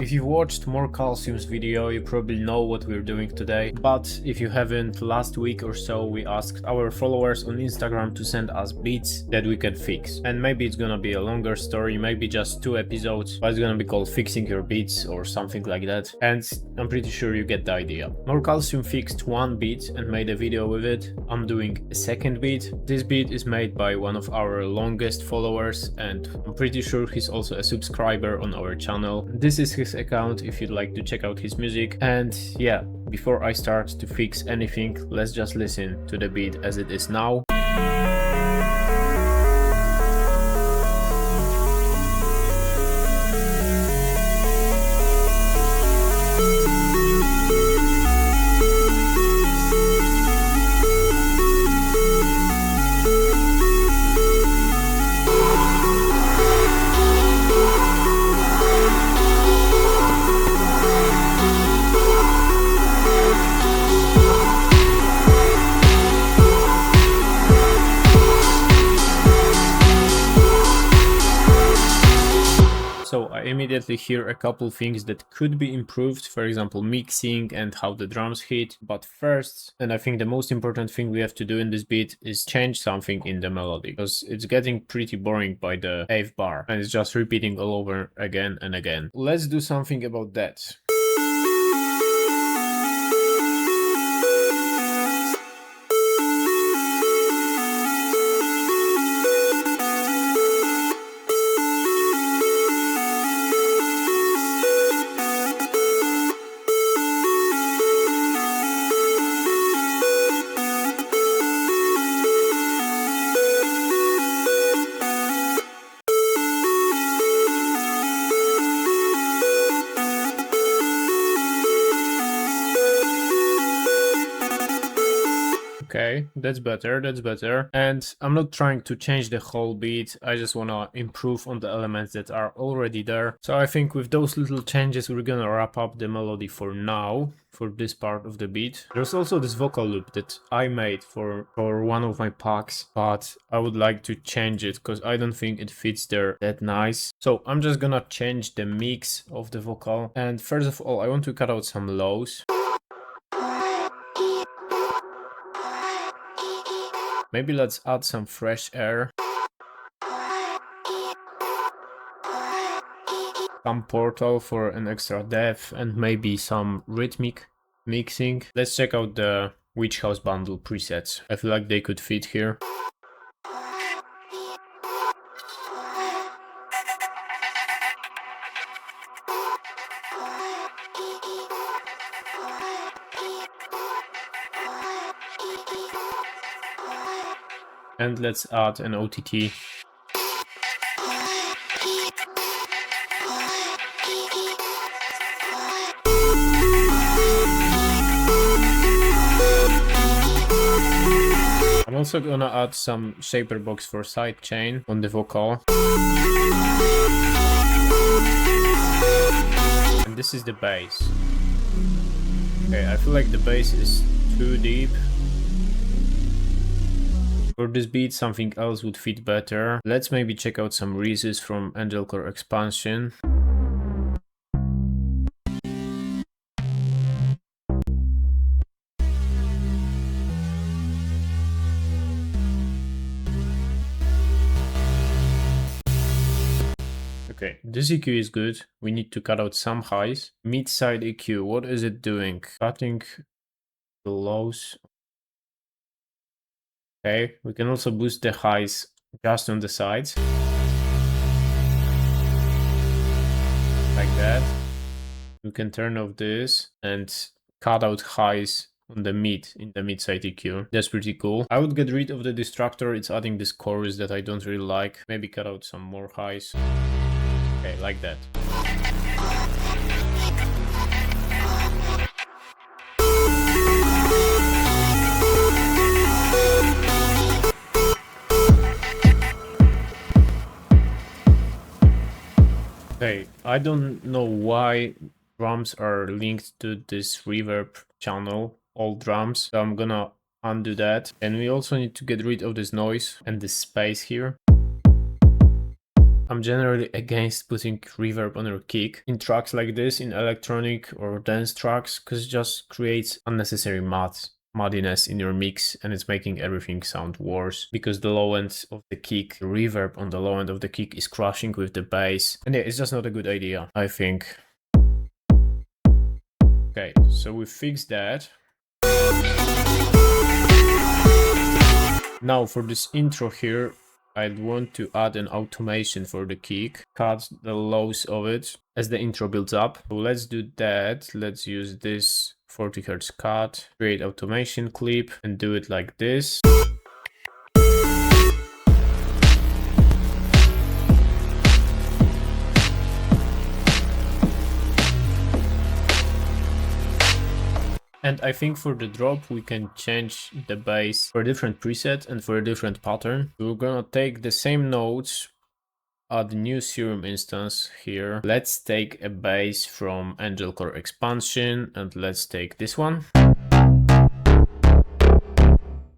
If you watched More Calcium's video, you probably know what we're doing today, but if you haven't, last week or so we asked our followers on Instagram to send us beats that we can fix. And maybe it's gonna be a longer story, maybe just 2 episodes, but it's gonna be called Fixing Your Beats or something like that, and I'm pretty sure you get the idea. More Calcium fixed one beat and made a video with it. I'm doing a second beat. This beat is made by one of our longest followers, and I'm pretty sure he's also a subscriber on our channel. This is his account if you'd like to check out his music. And yeah, before I start to fix anything, let's just listen to the beat as it is now. So I immediately hear a couple things that could be improved, for example mixing and how the drums hit. But first, and I think the most important thing we have to do in this beat, is change something in the melody, because it's getting pretty boring by the 8th bar and it's just repeating all over again and again. Let's do something about that. Okay, that's better, that's better. And I'm not trying to change the whole beat, I just wanna improve on the elements that are already there. So I think with those little changes we're gonna wrap up the melody for now, for this part of the beat. There's also this vocal loop that I made for one of my packs, but I would like to change it because I don't think it fits there that nice. So I'm just gonna change the mix of the vocal. And first of all, I want to cut out some lows. Maybe let's add some fresh air. Some portal for an extra depth and maybe some rhythmic mixing. Let's check out the Witch House bundle presets. I feel like they could fit here. And let's add an OTT. I'm also gonna add some shaper box for sidechain on the vocal. And this is the bass. Okay, I feel like the bass is too deep. For this beat, something else would fit better. Let's maybe check out some Reese's from ANGELCORE expansion. Okay, this EQ is good. We need to cut out some highs. Mid-side EQ, what is it doing? Cutting the lows. Okay, we can also boost the highs just on the sides. Like that. We can turn off this and cut out highs on the in the mid-side EQ. That's pretty cool. I would get rid of the distractor, it's adding this chorus that I don't really like. Maybe cut out some more highs. Okay, like that. Okay, I don't know why drums are linked to this reverb channel, all drums, so I'm gonna undo that. And we also need to get rid of this noise and this space here. I'm generally against putting reverb on your kick in tracks like this, in electronic or dance tracks, because it just creates unnecessary muddiness in your mix, and it's making everything sound worse because the low end of the kick, the reverb on the low end of the kick is crashing with the bass. And yeah, it's just not a good idea, I think. Okay, so we fixed that. Now for this intro here, I'd want to add an automation for the kick, cut the lows of it as the intro builds up. So let's do that. Let's use this 40 Hz cut, create automation clip, and do it like this. And I think for the drop, we can change the bass for a different preset and for a different pattern. We're gonna take the same notes, add a new serum instance here. Let's take a bass from ANGELCORE expansion, and let's take this one.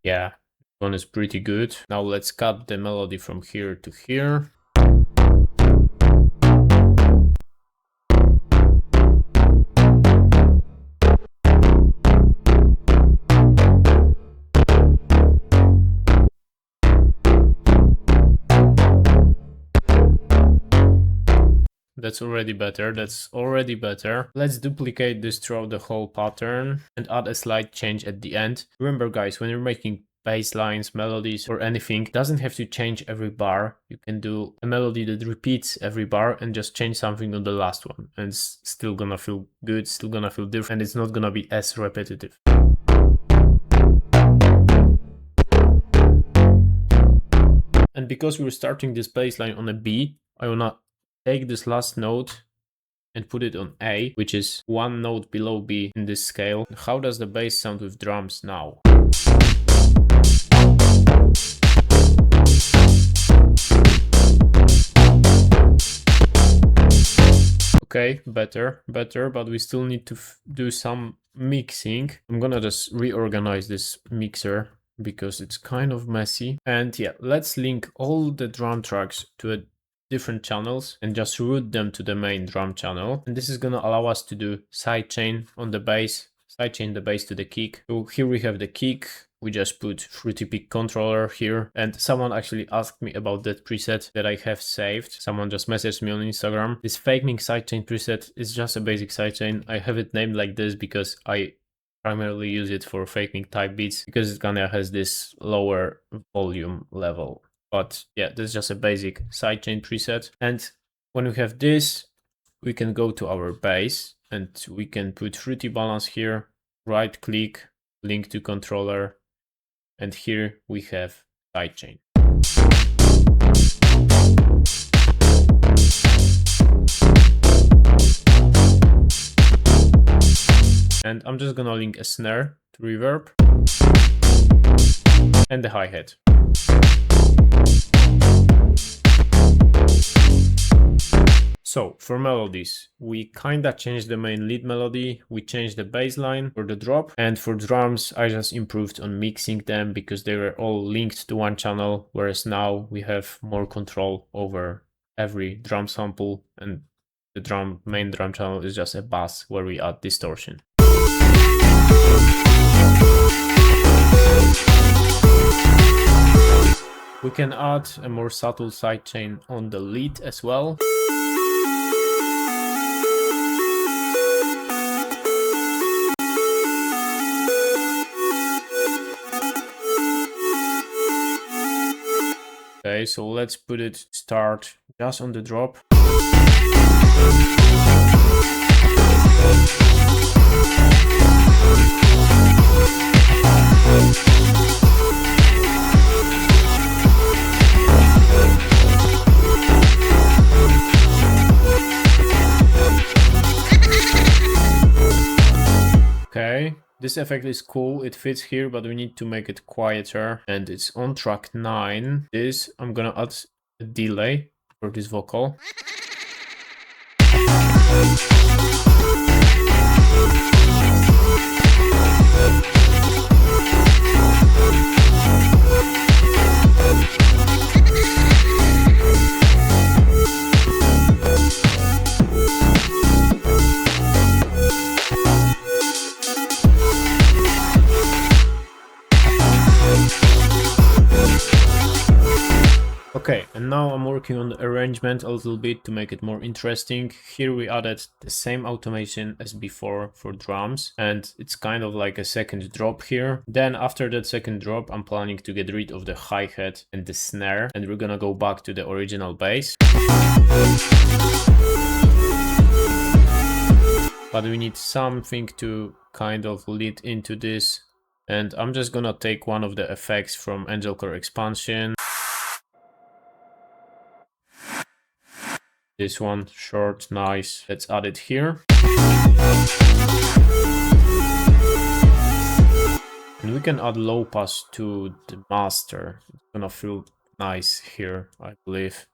Yeah, this one is pretty good. Now let's cut the melody from here to here. That's already better, that's already better. Let's duplicate this throughout the whole pattern and add a slight change at the end. Remember guys, when you're making bass lines, melodies, or anything, it doesn't have to change every bar. You can do a melody that repeats every bar and just change something on the last one. And it's still gonna feel good, still gonna feel different, it's not gonna be as repetitive. And because we're starting this bass line on a B, I wanna take this last note and put it on A, which is one note below B in this scale. How does the bass sound with drums now? Okay, better, but we still need to do some mixing. I'm gonna just reorganize this mixer because it's kind of messy. And yeah, let's link all the drum tracks to different channels and just route them to the main drum channel. And this is gonna allow us to do sidechain on the bass, sidechain the bass to the kick. So here we have the kick. We just put Fruity Peak controller here, and someone actually asked me about that preset that I have saved. Someone just messaged me on Instagram. This fake mix sidechain preset is just a basic sidechain. I have it named like this because I primarily use it for faking type beats because it kinda has this lower volume level. But yeah, this is just a basic sidechain preset. And when we have this, we can go to our bass and we can put Fruity Balance here, right click, link to controller, and here we have sidechain. And I'm just gonna link a snare to reverb and the hi-hat. So for melodies, we kinda changed the main lead melody, we changed the bass line for the drop, and for drums I just improved on mixing them because they were all linked to one channel, whereas now we have more control over every drum sample, and the main drum channel is just a bass where we add distortion. We can add a more subtle sidechain on the lead as well. Okay, so let's put it start just on the drop. Okay, this effect is cool, it fits here, but we need to make it quieter, and it's on track 9. This, I'm gonna add a delay for this vocal. Okay, and now I'm working on the arrangement a little bit to make it more interesting. Here we added the same automation as before for drums, and it's kind of like a second drop here. Then after that second drop, I'm planning to get rid of the hi-hat and the snare, and we're gonna go back to the original bass. But we need something to kind of lead into this, and I'm just gonna take one of the effects from ANGELCORE expansion. This one, short, nice. Let's add it here. And we can add low pass to the master. It's gonna feel nice here, I believe.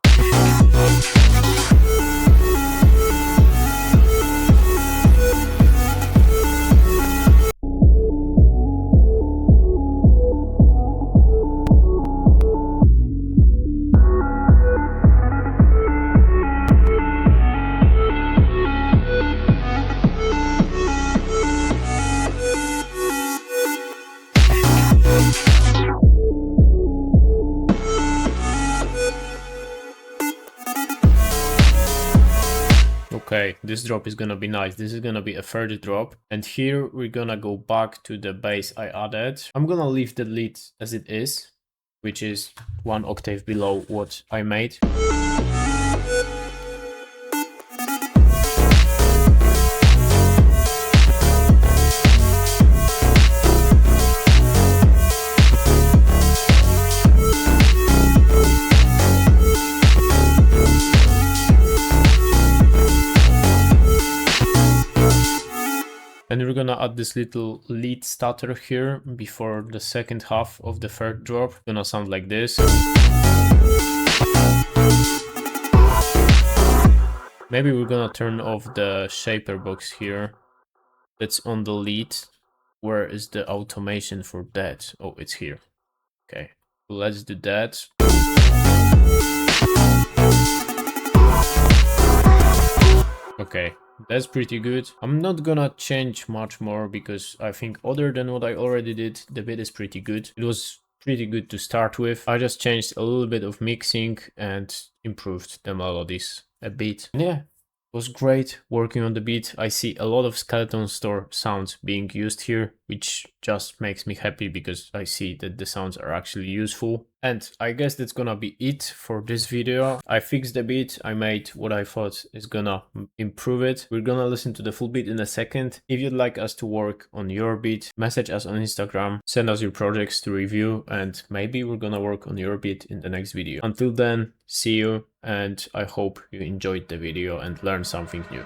Okay, this drop is gonna be nice. This is gonna be a third drop. And here we're gonna go back to the bass I added. I'm gonna leave the lead as it is, which is 1 octave below what I made. And we're gonna add this little lead stutter here before the second half of the third drop. It's gonna sound like this. Maybe we're gonna turn off the shaper box here. That's on the lead. Where is the automation for that? Oh, it's here. Okay, let's do that. Okay, that's pretty good. I'm not gonna change much more because I think other than what I already did, the beat is pretty good. It was pretty good to start with. I just changed a little bit of mixing and improved the melodies a bit. And yeah, it was great working on the beat. I see a lot of Skeleton Store sounds being used here, which just makes me happy because I see that the sounds are actually useful. And I guess that's gonna be it for this video. I fixed the beat, I made what I thought is gonna improve it. We're gonna listen to the full beat in a second. If you'd like us to work on your beat, message us on Instagram, send us your projects to review, and maybe we're gonna work on your beat in the next video. Until then, see you, and I hope you enjoyed the video and learned something new.